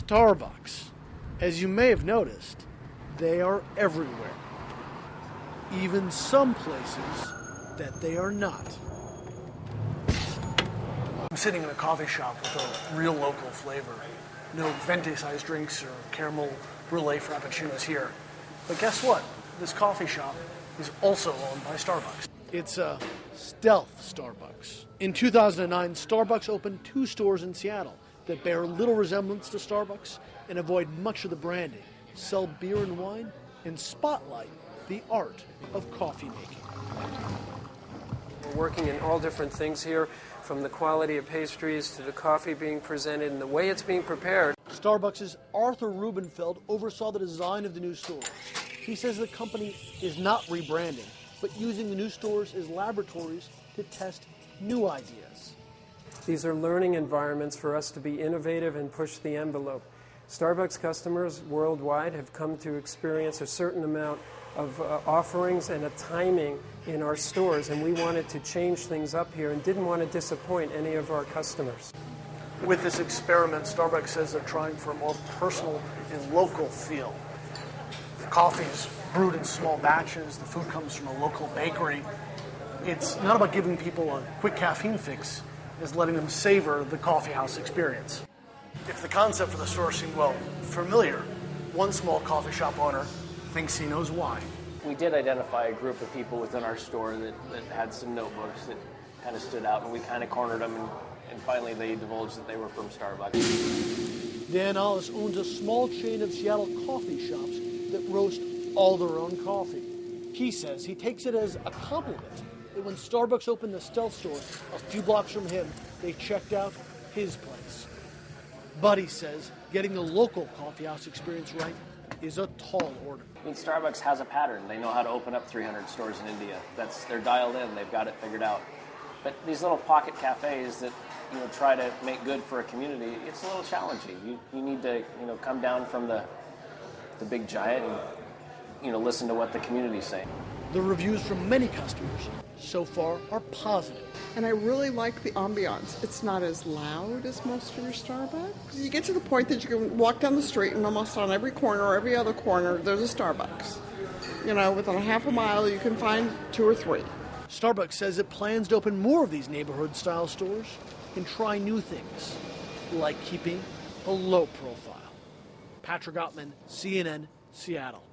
Starbucks. As you may have noticed, they are everywhere. Even some places that they are not. I'm sitting in a coffee shop with a real local flavor. No venti-sized drinks or caramel brulee frappuccinos here. But guess what? This coffee shop is also owned by Starbucks. It's a stealth Starbucks. In 2009, Starbucks opened 2 stores in Seattle that bear little resemblance to Starbucks and avoid much of the branding, sell beer and wine, and spotlight the art of coffee making. We're working in all different things here, from the quality of pastries to the coffee being presented and the way it's being prepared. Starbucks' Arthur Rubenfeld oversaw the design of the new stores. He says the company is not rebranding, but using the new stores as laboratories to test new ideas. These are learning environments for us to be innovative and push the envelope. Starbucks customers worldwide have come to experience a certain amount of offerings and a timing in our stores, and we wanted to change things up here and didn't want to disappoint any of our customers. With this experiment, Starbucks says they're trying for a more personal and local feel. The coffee is brewed in small batches, the food comes from a local bakery. It's not about giving people a quick caffeine fix, it's letting them savor the coffee house experience. If the concept for the store seemed, well, familiar, one small coffee shop owner thinks he knows why. We did identify a group of people within our store that had some notebooks that kind of stood out, and we kind of cornered them, and finally they divulged that they were from Starbucks. Dan Ollis owns a small chain of Seattle coffee shops that roast all their own coffee. He says he takes it as a compliment that when Starbucks opened the stealth store a few blocks from him, they checked out his place. But he says getting the local coffee house experience right is a tall order. I mean, Starbucks has a pattern. They know how to open up 300 stores in India. They're dialed in. They've got it figured out. But these little pocket cafes that try to make good for a community, it's a little challenging. You need to come down from the big giant and listen to what the community's saying. The reviews from many customers so far are positive. And I really like the ambiance. It's not as loud as most of your Starbucks. You get to the point that you can walk down the street and almost on every corner or every other corner there's a Starbucks. Within a half a mile you can find 2 or 3. Starbucks says it plans to open more of these neighborhood-style stores and try new things, like keeping a low profile. Patrick Ottman, CNN, Seattle.